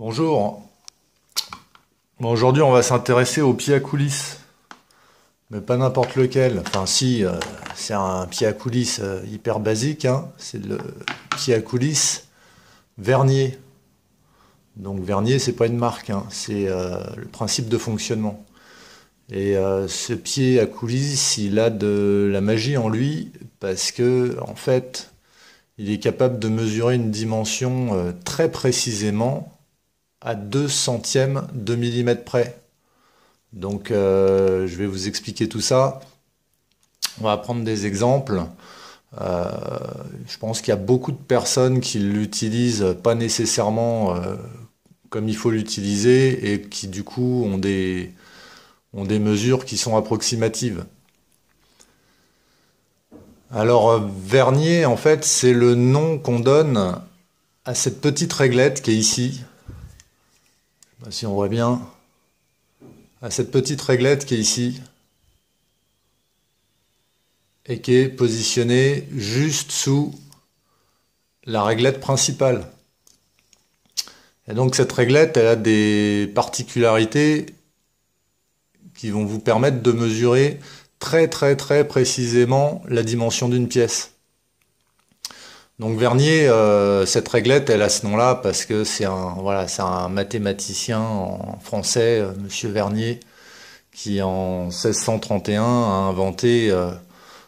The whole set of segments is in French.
Bonjour. Bon, aujourd'hui, on va s'intéresser au pied à coulisses, mais pas n'importe lequel. Enfin, si, c'est un pied à coulisses hyper basique, hein. C'est le pied à coulisses Vernier. Donc, Vernier, c'est pas une marque, hein. C'est le principe de fonctionnement. Et ce pied à coulisses, il a de la magie en lui parce que, en fait, il est capable de mesurer une dimension très précisément à 2 centièmes de millimètre près. Donc je vais vous expliquer tout ça. On va prendre des exemples. Euh, je pense qu'il y a beaucoup de personnes qui l'utilisent pas nécessairement comme il faut l'utiliser et qui du coup ont des mesures qui sont approximatives. Alors Vernier, en fait, c'est le nom qu'on donne à cette petite réglette qui est ici. Je sais pas si on voit bien. À cette petite réglette qui est ici et qui est positionnée juste sous la réglette principale. Et donc cette réglette, elle a des particularités qui vont vous permettre de mesurer très très très précisément la dimension d'une pièce. Donc Vernier, cette réglette, elle a ce nom-là parce que c'est un mathématicien en français, Monsieur Vernier, qui en 1631 a inventé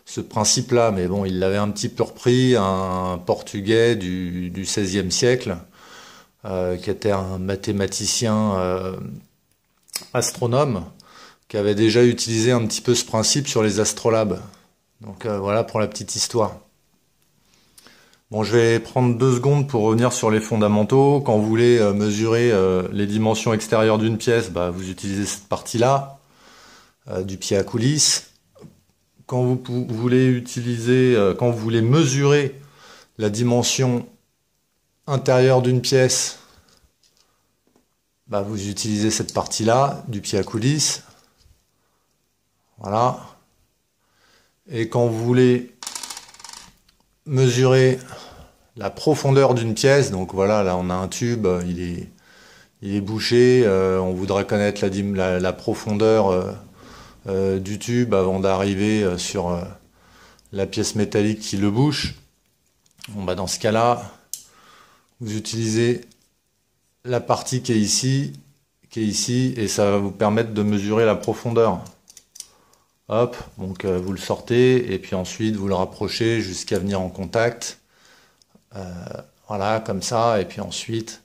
ce principe-là. Mais bon, il l'avait un petit peu repris, un Portugais du XVIe siècle, qui était un mathématicien astronome, qui avait déjà utilisé un petit peu ce principe sur les astrolabes. Donc voilà pour la petite histoire. Bon, je vais prendre 2 secondes pour revenir sur les fondamentaux. Quand vous voulez mesurer les dimensions extérieures d'une pièce, vous utilisez cette partie-là du pied à coulisses. Quand vous voulez mesurer la dimension intérieure d'une pièce, vous utilisez cette partie-là du pied à coulisses. Voilà. Et quand vous voulez mesurer la profondeur d'une pièce, donc voilà, là on a un tube, il est bouché, on voudrait connaître la profondeur du tube avant d'arriver sur la pièce métallique qui le bouche. Bon, dans ce cas-là, vous utilisez la partie qui est ici, et ça va vous permettre de mesurer la profondeur. Hop, donc vous le sortez, et puis ensuite vous le rapprochez jusqu'à venir en contact. Voilà, comme ça, et puis ensuite,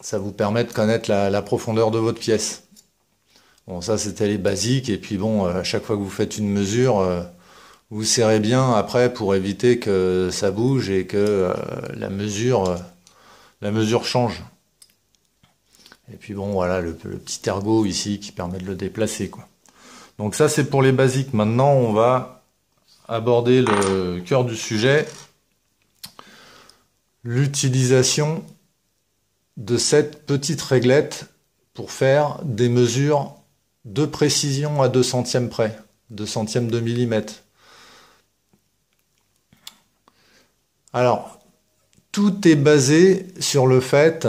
ça vous permet de connaître la profondeur de votre pièce. Bon, ça c'était les basiques, et puis bon, à chaque fois que vous faites une mesure, vous serrez bien après pour éviter que ça bouge et que la mesure change. Et puis bon, voilà, le petit ergot ici qui permet de le déplacer, quoi. Donc ça c'est pour les basiques. Maintenant, on va aborder le cœur du sujet, l'utilisation de cette petite réglette pour faire des mesures de précision à 2 centièmes près, 2 centièmes de millimètre. Alors, tout est basé sur le fait,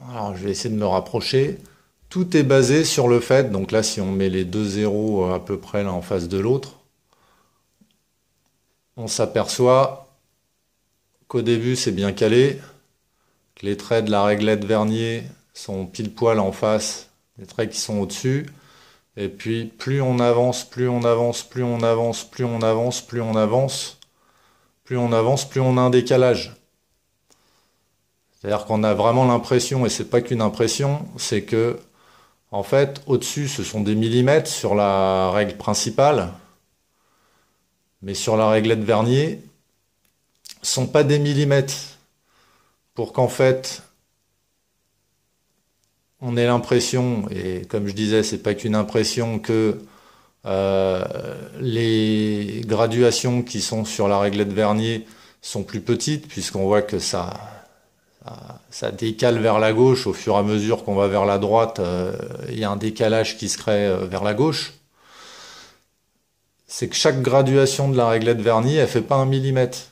alors je vais essayer de me rapprocher, tout est basé sur le fait, donc là si on met les 2 zéros à peu près là en face de l'autre, on s'aperçoit qu'au début c'est bien calé, que les traits de la réglette Vernier sont pile poil en face des traits qui sont au-dessus, et puis plus on avance, plus on avance, plus on avance, plus on avance, plus on avance, plus on avance, plus on a un décalage. C'est-à-dire qu'on a vraiment l'impression, et c'est pas qu'une impression, c'est que en fait au-dessus ce sont des millimètres sur la règle principale, mais sur la réglette Vernier, ce sont pas des millimètres, pour qu'en fait on ait l'impression, et comme je disais, c'est pas qu'une impression, que les graduations qui sont sur la réglette Vernier sont plus petites, puisqu'on voit que ça décale vers la gauche au fur et à mesure qu'on va vers la droite, il y a un décalage qui se crée vers la gauche. C'est que chaque graduation de la réglette Vernier, elle fait pas 1 millimètre.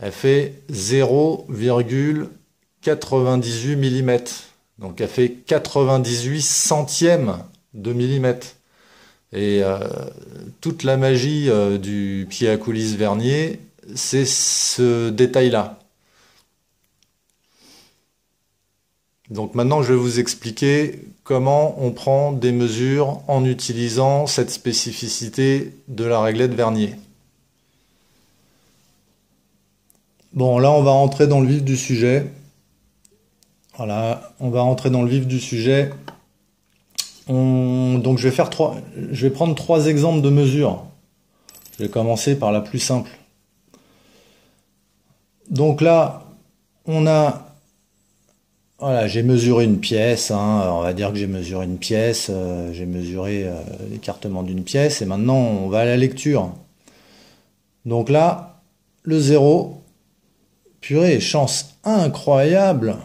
elle fait 0,98 mm. Donc elle fait 98 centièmes de millimètre. Et toute la magie du pied à coulisse vernier, c'est ce détail-là. Donc maintenant, je vais vous expliquer comment on prend des mesures en utilisant cette spécificité de la réglette vernier. Bon, là, on va rentrer dans le vif du sujet. Voilà, on va rentrer dans le vif du sujet. Donc, je vais prendre 3 exemples de mesures. Je vais commencer par la plus simple. Donc là, voilà, j'ai mesuré une pièce, hein, on va dire que j'ai mesuré une pièce, j'ai mesuré l'écartement d'une pièce, et maintenant on va à la lecture. Donc là, le 0, purée, chance incroyable,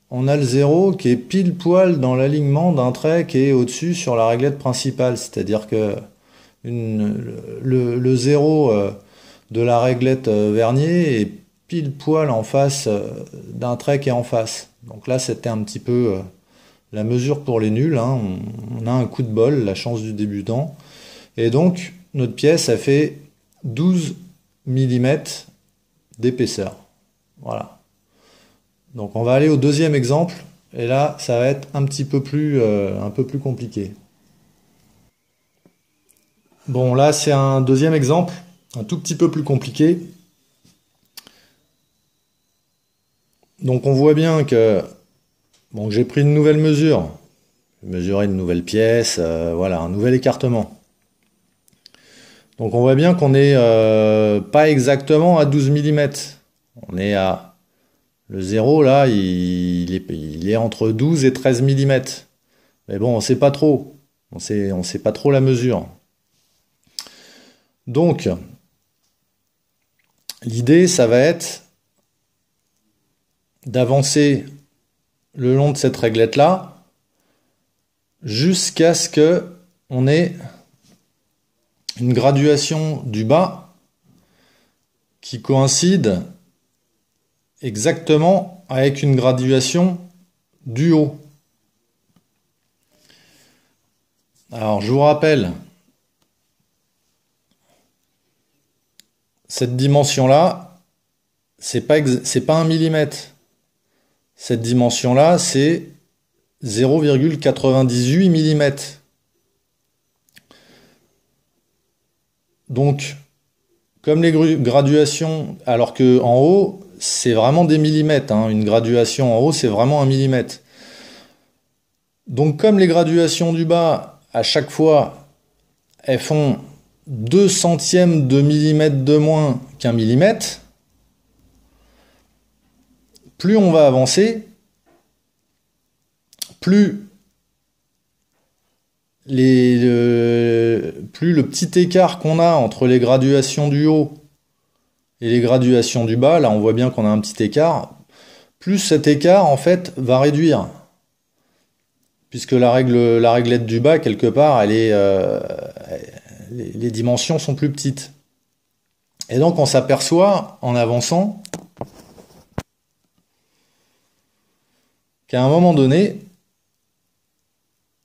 on a le 0 qui est pile poil dans l'alignement d'un trait qui est au-dessus sur la réglette principale, c'est-à-dire que le 0 de la réglette vernier est pile poil en face d'un trait qui est en face. Donc là, c'était un petit peu la mesure pour les nuls, hein. On a un coup de bol, la chance du débutant. Et donc, notre pièce a fait 12 mm d'épaisseur. Voilà. Donc on va aller au deuxième exemple. Et là, ça va être un peu plus compliqué. Bon, là, c'est un deuxième exemple, un tout petit peu plus compliqué. Donc on voit bien que bon, j'ai pris une nouvelle mesure, j'ai mesuré une nouvelle pièce, voilà, un nouvel écartement. Donc on voit bien qu'on n'est pas exactement à 12 mm. On est à le 0 là, il est entre 12 et 13 mm. Mais bon, on sait pas trop. On sait pas trop la mesure. Donc l'idée, ça va être d'avancer le long de cette réglette là jusqu'à ce que on ait une graduation du bas qui coïncide exactement avec une graduation du haut. Alors je vous rappelle, cette dimension là, c'est pas 1 mm. Cette dimension-là, c'est 0,98 mm. Donc, comme les graduations, alors que en haut, c'est vraiment des millimètres, hein. Une graduation en haut, c'est vraiment 1 mm. Donc, comme les graduations du bas, à chaque fois, elles font 2 centièmes de millimètre de moins qu'un millimètre, plus on va avancer, plus le petit écart qu'on a entre les graduations du haut et les graduations du bas, là on voit bien qu'on a un petit écart, plus cet écart en fait va réduire. Puisque la réglette du bas, quelque part, les dimensions sont plus petites. Et donc on s'aperçoit en avançant qu'à un moment donné,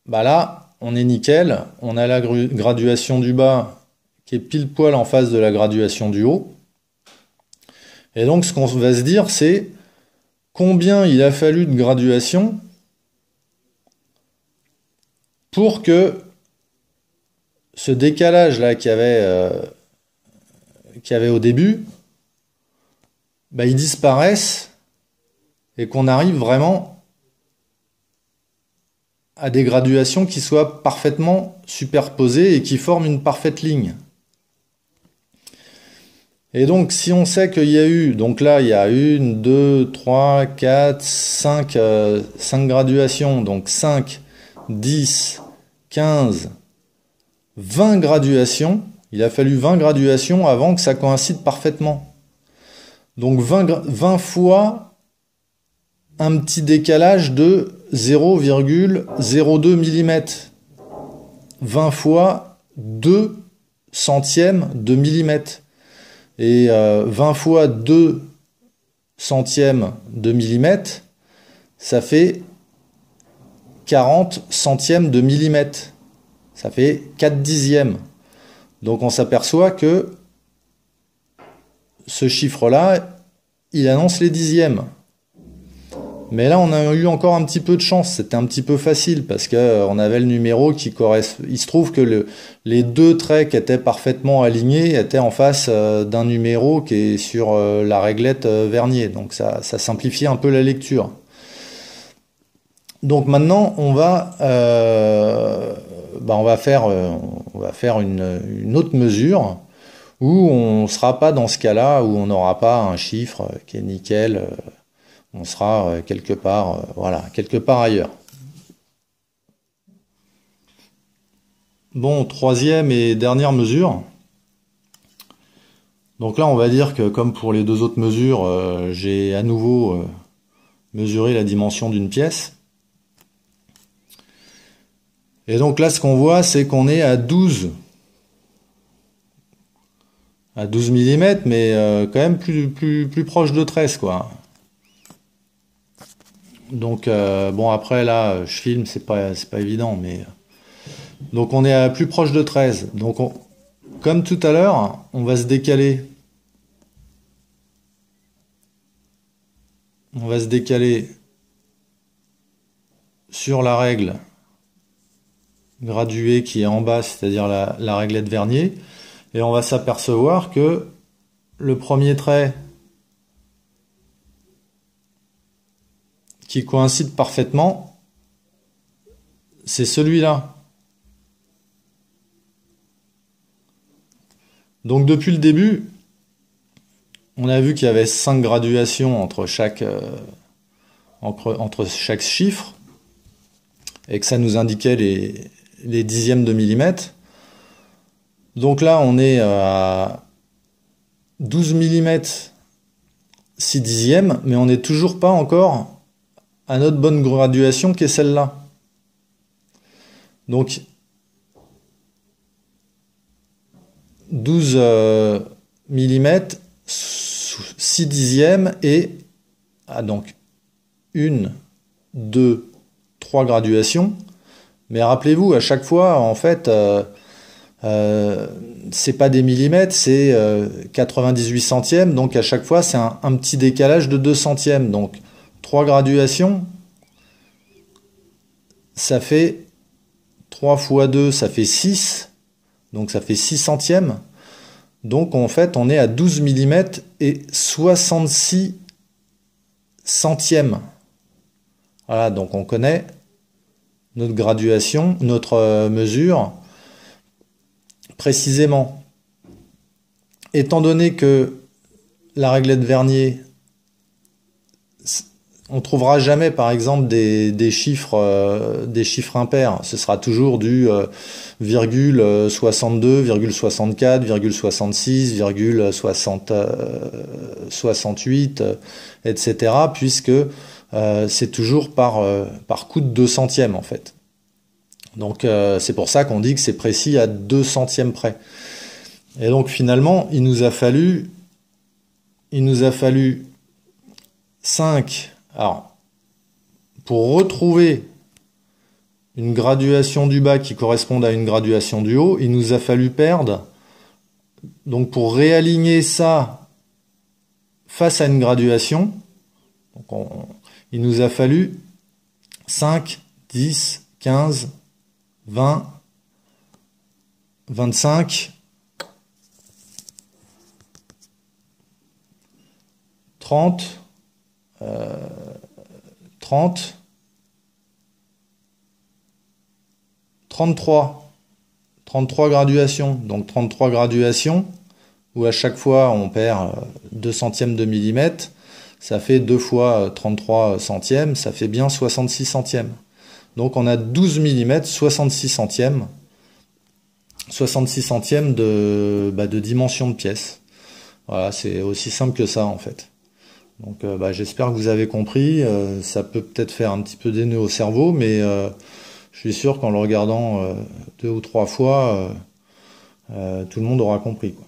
bah là, on est nickel, on a la graduation du bas qui est pile poil en face de la graduation du haut. Et donc ce qu'on va se dire, c'est combien il a fallu de graduation pour que ce décalage-là qu'il y avait au début, bah, il disparaisse et qu'on arrive vraiment à des graduations qui soient parfaitement superposées et qui forment une parfaite ligne. Et donc, si on sait qu'il y a eu, donc là, il y a 1, 2, 3, 4, 5 graduations, donc 5, 10, 15, 20 graduations, il a fallu 20 graduations avant que ça coïncide parfaitement. Donc 20 fois un petit décalage de 0,02 mm. 20 fois 2 centièmes de millimètre. Et 20 fois 2 centièmes de millimètre, ça fait 40 centièmes de millimètre. Ça fait 4 dixièmes. Donc on s'aperçoit que ce chiffre-là, il annonce les dixièmes. Mais là, on a eu encore un petit peu de chance. C'était un petit peu facile parce que on avait le numéro qui correspond. Il se trouve que les deux traits qui étaient parfaitement alignés étaient en face d'un numéro qui est sur la réglette vernier. Donc ça simplifie un peu la lecture. Donc maintenant, on va faire une autre mesure où on ne sera pas dans ce cas-là, où on n'aura pas un chiffre qui est nickel. On sera quelque part, quelque part ailleurs. Bon, troisième et dernière mesure. Donc là, on va dire que comme pour les deux autres mesures, j'ai à nouveau mesuré la dimension d'une pièce. Et donc là, ce qu'on voit, c'est qu'on est à 12 mm, mais quand même plus proche de 13, quoi. Donc bon, après là, je filme, c'est pas évident, mais donc on est à plus proche de 13. Donc comme tout à l'heure, on va se décaler. On va se décaler sur la règle graduée qui est en bas, c'est-à-dire la réglette vernier, et on va s'apercevoir que le premier trait qui coïncide parfaitement, c'est celui-là. Donc depuis le début, on a vu qu'il y avait 5 graduations entre chaque chiffre, et que ça nous indiquait les dixièmes de millimètre. Donc là, on est à 12 mm 6 dixièmes, mais on n'est toujours pas encore à notre bonne graduation qui est celle-là. Donc 12 mm 6 dixièmes et donc 1, 2, 3 graduations. Mais rappelez-vous, à chaque fois, en fait, c'est pas des millimètres, c'est 98 centièmes. Donc à chaque fois, c'est un petit décalage de 2 centièmes. Donc 3 graduations, ça fait 3 fois 2, ça fait 6. Donc ça fait 6 centièmes. Donc en fait, on est à 12 mm et 66 centièmes. Voilà, donc on connaît notre graduation, notre mesure précisément. Étant donné que la réglette vernier, on trouvera jamais par exemple des chiffres impairs. Ce sera toujours du virgule 62, virgule 64, virgule 66, virgule 68, etc. Puisque c'est toujours par coup de 2 centièmes en fait. Donc c'est pour ça qu'on dit que c'est précis à 2 centièmes près. Et donc finalement, il nous a fallu 5. Alors, pour retrouver une graduation du bas qui corresponde à une graduation du haut, il nous a fallu perdre, donc pour réaligner ça face à une graduation, donc il nous a fallu 5, 10, 15, 20, 25, 30, 33 graduations. Donc 33 graduations où à chaque fois on perd 2 centièmes de millimètre. Ça fait 2 fois 33 centièmes, ça fait bien 66 centièmes. Donc on a 12 mm, 66 centièmes. 66 centièmes de dimension de pièce. Voilà, c'est aussi simple que ça en fait. Donc j'espère que vous avez compris. Ça peut peut-être faire un petit peu des nœuds au cerveau, mais je suis sûr qu'en le regardant 2 ou 3 fois, tout le monde aura compris, quoi.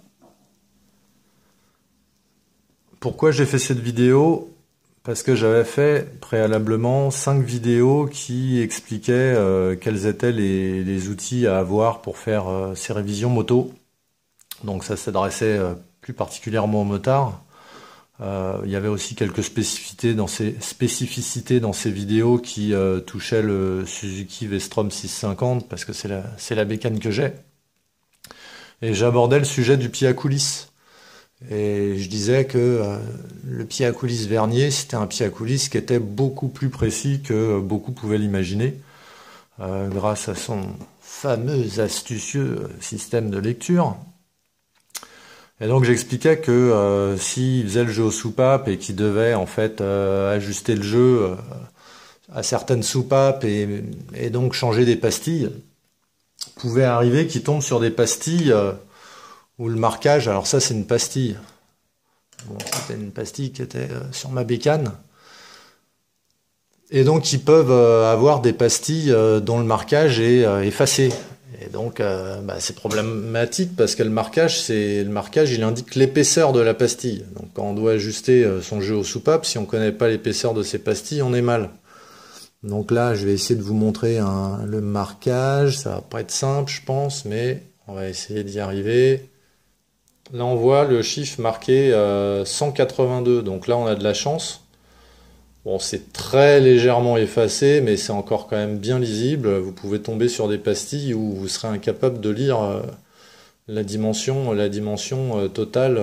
Pourquoi j'ai fait cette vidéo? Parce que j'avais fait préalablement 5 vidéos qui expliquaient quels étaient les outils à avoir pour faire ces révisions moto. Donc ça s'adressait plus particulièrement aux motards. Il y avait aussi quelques spécificités dans ces vidéos qui touchaient le Suzuki V-Strom 650 parce que c'est la bécane que j'ai. Et j'abordais le sujet du pied à coulisses. Et je disais que le pied à coulisses Vernier, c'était un pied à coulisses qui était beaucoup plus précis que beaucoup pouvaient l'imaginer, grâce à son fameux astucieux système de lecture. Et donc j'expliquais que s'il faisait le jeu aux soupapes et qu'il devait en fait ajuster le jeu à certaines soupapes et donc changer des pastilles, pouvait arriver qu'il tombe sur des pastilles où le marquage, alors ça c'est une pastille, bon, c'était une pastille qui était sur ma bécane, et donc ils peuvent avoir des pastilles dont le marquage est effacé. Et donc c'est problématique parce que le marquage il indique l'épaisseur de la pastille. Donc quand on doit ajuster son jeu aux soupapes, si on ne connaît pas l'épaisseur de ces pastilles, on est mal. Donc là je vais essayer de vous montrer le marquage, ça va pas être simple je pense, mais on va essayer d'y arriver. Là on voit le chiffre marqué 182, donc là on a de la chance. Bon, c'est très légèrement effacé, mais c'est encore quand même bien lisible. Vous pouvez tomber sur des pastilles où vous serez incapable de lire la dimension totale,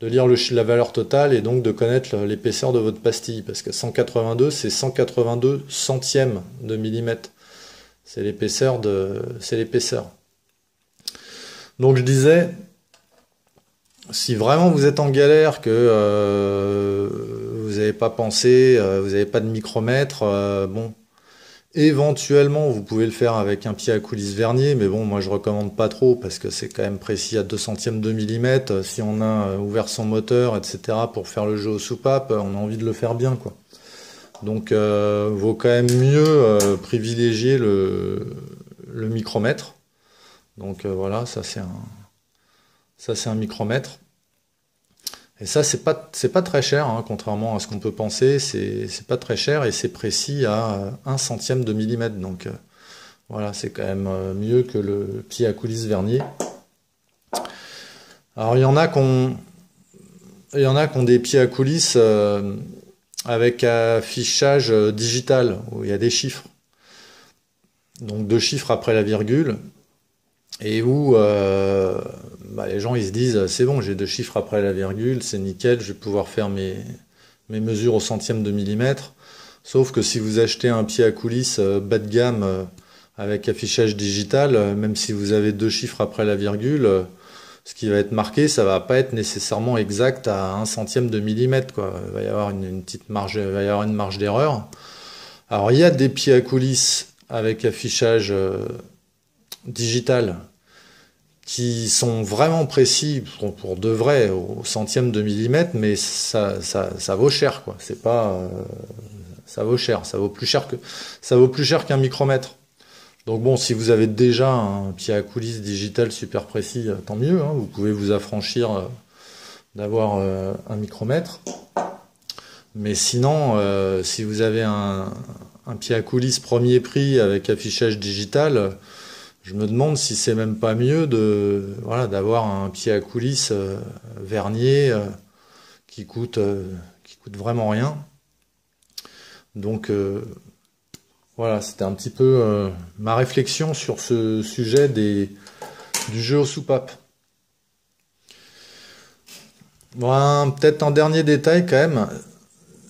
de lire la valeur totale et donc de connaître l'épaisseur de votre pastille. Parce que 182, c'est 182 centièmes de millimètre. C'est l'épaisseur. Donc je disais, si vraiment vous êtes en galère, que vous n'avez pas pensé, vous n'avez pas de micromètre, bon, éventuellement vous pouvez le faire avec un pied à coulisses Vernier, mais bon, moi je recommande pas trop parce que c'est quand même précis à 2 centièmes de millimètre. Si on a ouvert son moteur, etc. pour faire le jeu aux soupapes, on a envie de le faire bien, quoi. Donc vaut quand même mieux privilégier le micromètre. Donc voilà, ça c'est un micromètre. Et ça c'est pas très cher, hein, contrairement à ce qu'on peut penser, c'est pas très cher et c'est précis à 1 centième de millimètre. Donc voilà, c'est quand même mieux que le pied à coulisses Vernier. Alors il y en a qui ont des pieds à coulisses avec affichage digital, où il y a des chiffres. Donc 2 chiffres après la virgule. Et où les gens ils se disent c'est bon, j'ai 2 chiffres après la virgule, c'est nickel, je vais pouvoir faire mes mesures au centième de millimètre. Sauf que si vous achetez un pied à coulisses bas de gamme avec affichage digital, même si vous avez 2 chiffres après la virgule, ce qui va être marqué, ça va pas être nécessairement exact à 1 centième de millimètre, quoi. Il va y avoir une petite marge, il va y avoir une marge d'erreur. Alors il y a des pieds à coulisses avec affichage digital qui sont vraiment précis pour de vrai au centième de millimètre, mais ça vaut cher, quoi. C'est pas ça vaut cher, ça vaut plus cher qu'un micromètre. Donc bon, si vous avez déjà un pied à coulisses digital super précis, tant mieux, hein, vous pouvez vous affranchir d'avoir un micromètre. Mais sinon, si vous avez un pied à coulisses premier prix avec affichage digital, je me demande si c'est même pas mieux d'avoir un pied à coulisses Vernier qui coûte vraiment rien. Donc voilà, c'était un petit peu ma réflexion sur ce sujet du jeu aux soupapes. Bon, peut-être un dernier détail quand même.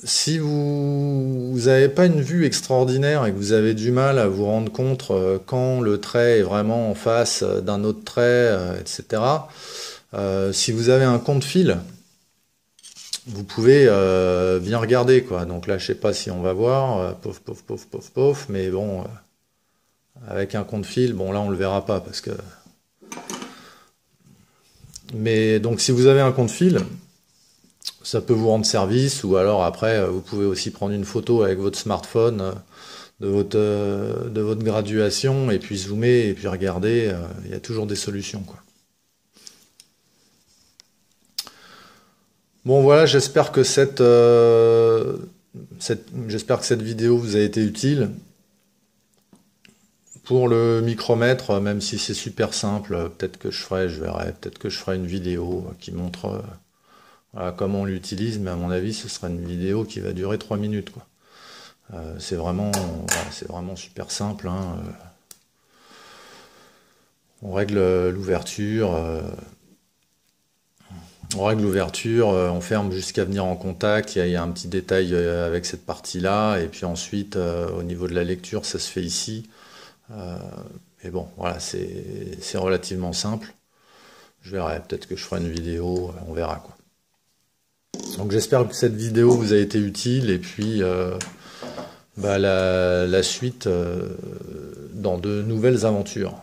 Si vous n'avez pas une vue extraordinaire et que vous avez du mal à vous rendre compte quand le trait est vraiment en face d'un autre trait, etc., si vous avez un compte-fil, vous pouvez bien regarder, quoi. Donc là, je sais pas si on va voir, pof, mais bon, avec un compte-fil, bon là on le verra pas parce que. Mais donc si vous avez un compte-fil, ça peut vous rendre service, ou alors après, vous pouvez aussi prendre une photo avec votre smartphone de votre graduation, et puis zoomer, et puis regarder, il y a toujours des solutions, quoi. Bon voilà, j'espère que cette vidéo vous a été utile. Pour le micromètre, même si c'est super simple, peut-être que je verrai, peut-être que je ferai une vidéo qui montre voilà, comment on l'utilise, mais à mon avis, ce sera une vidéo qui va durer 3 minutes, quoi. C'est vraiment, voilà, c'est vraiment super simple, hein. On règle l'ouverture, on ferme jusqu'à venir en contact. Il y a un petit détail avec cette partie-là, et puis ensuite, au niveau de la lecture, ça se fait ici. Mais bon, voilà, c'est relativement simple. Je verrai, peut-être que je ferai une vidéo, on verra quoi. Donc j'espère que cette vidéo vous a été utile, et puis la suite dans de nouvelles aventures.